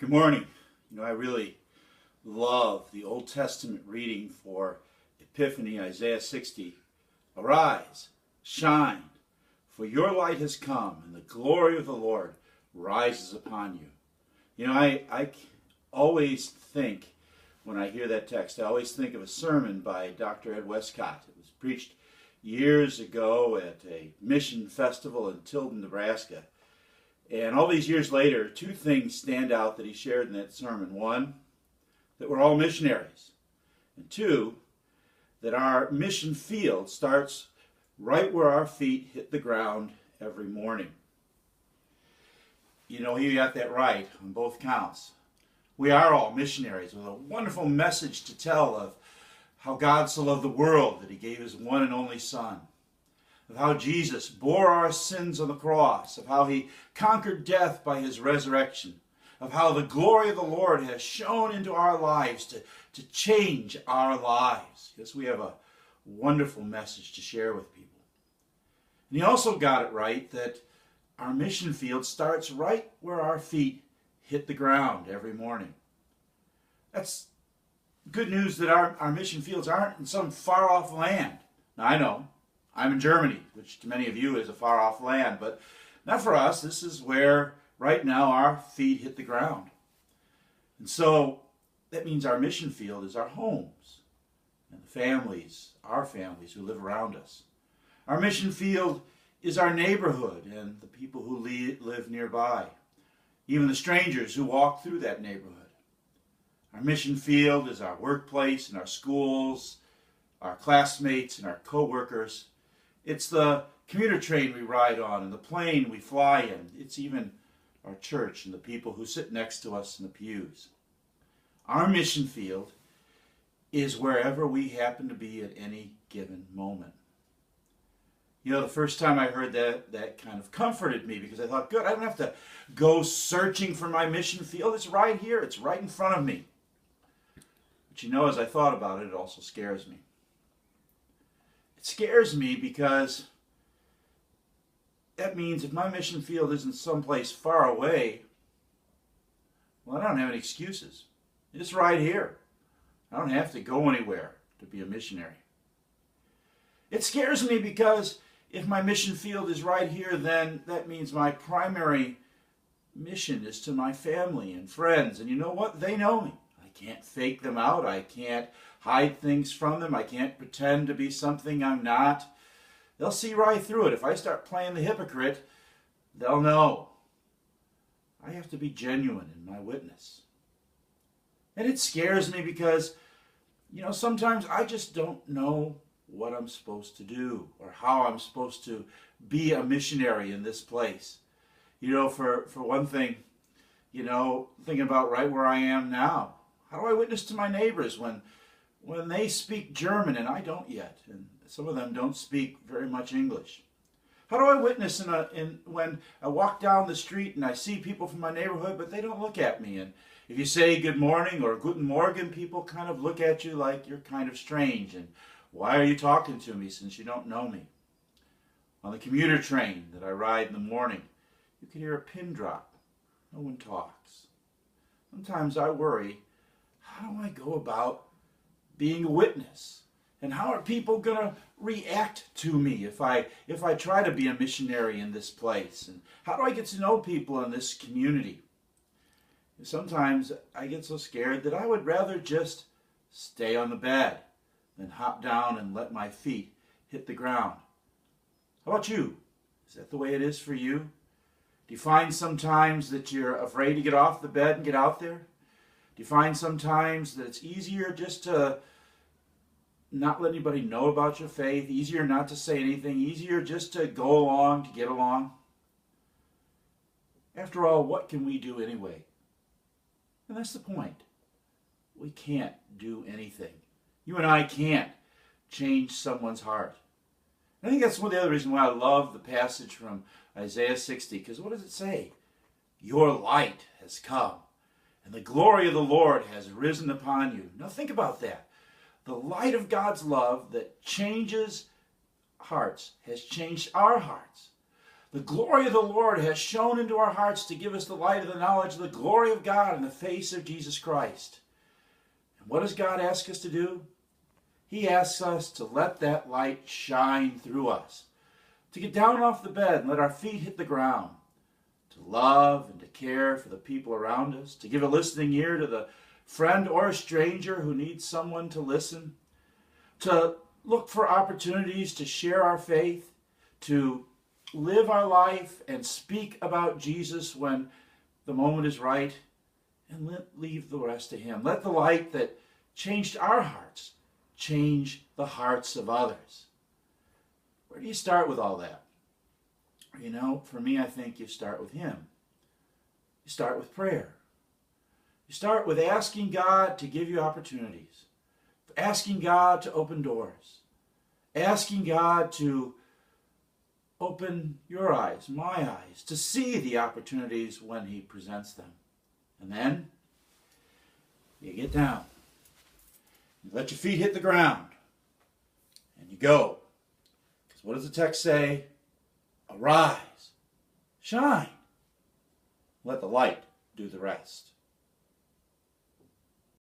Good morning. I really love the Old Testament reading for Epiphany, Isaiah 60. Arise, shine, for your light has come, and the glory of the Lord rises upon you. I always think, when I hear that text, I always think of a sermon by Dr. Ed Westcott. It was preached years ago at a mission festival in Tilden, Nebraska. And all these years later, two things stand out that he shared in that sermon. One, that we're all missionaries. And two, that our mission field starts right where our feet hit the ground every morning. He got that right on both counts. We are all missionaries with a wonderful message to tell of how God so loved the world that he gave his one and only Son. Of how Jesus bore our sins on the cross, of how he conquered death by his resurrection, of how the glory of the Lord has shone into our lives to change our lives. Yes, we have a wonderful message to share with people. And he also got it right that our mission field starts right where our feet hit the ground every morning. That's good news that our mission fields aren't in some far-off land. Now, I know. I'm in Germany, which to many of you is a far-off land, but not for us. This is where, right now, our feet hit the ground. And so that means our mission field is our homes and the families, our families who live around us. Our mission field is our neighborhood and the people who live nearby, even the strangers who walk through that neighborhood. Our mission field is our workplace and our schools, our classmates and our co-workers. It's the commuter train we ride on and the plane we fly in. It's even our church and the people who sit next to us in the pews. Our mission field is wherever we happen to be at any given moment. The first time I heard that kind of comforted me because I thought, good, I don't have to go searching for my mission field. It's right here. It's right in front of me. But as I thought about it, it also scares me. It scares me because that means if my mission field isn't someplace far away, well, I don't have any excuses. It's right here. I don't have to go anywhere to be a missionary. It scares me because if my mission field is right here, then that means my primary mission is to my family and friends. And you know what? They know me. I can't fake them out. I can't hide things from them. I can't pretend to be something I'm not. They'll see right through it. If I start playing the hypocrite, they'll know. I have to be genuine in my witness. And it scares me because, sometimes I just don't know what I'm supposed to do or how I'm supposed to be a missionary in this place. For one thing, thinking about right where I am now. How do I witness to my neighbors when they speak German and I don't yet, and some of them don't speak very much English? How do I witness when I walk down the street and I see people from my neighborhood, but they don't look at me? And if you say good morning or guten Morgen, people kind of look at you like you're kind of strange. And why are you talking to me since you don't know me? On the commuter train that I ride in the morning, you can hear a pin drop. No one talks. Sometimes I worry, how do I go about being a witness? And how are people going to react to me if I try to be a missionary in this place? And how do I get to know people in this community? And sometimes I get so scared that I would rather just stay on the bed than hop down and let my feet hit the ground. How about you? Is that the way it is for you? Do you find sometimes that you're afraid to get off the bed and get out there? Do you find sometimes that it's easier just to not let anybody know about your faith, easier not to say anything, easier just to go along, to get along? After all, what can we do anyway? And that's the point. We can't do anything. You and I can't change someone's heart. I think that's one of the other reasons why I love the passage from Isaiah 60, because what does it say? Your light has come, and the glory of the Lord has risen upon you. Now think about that. The light of God's love that changes hearts has changed our hearts. The glory of the Lord has shone into our hearts to give us the light of the knowledge of the glory of God in the face of Jesus Christ. And what does God ask us to do? He asks us to let that light shine through us, to get down off the bed and let our feet hit the ground, to love and to care for the people around us, to give a listening ear to the friend or a stranger who needs someone to listen, to look for opportunities to share our faith, to live our life and speak about Jesus when the moment is right, and leave the rest to Him. Let the light that changed our hearts change the hearts of others. Where do you start with all that? You know, for me, I think you start with Him. You start with prayer. You start with asking God to give you opportunities, asking God to open doors, asking God to open your eyes, my eyes, to see the opportunities when He presents them. And then you get down. You let your feet hit the ground. And you go. Because what does the text say? Arise. Shine. Let the light do the rest.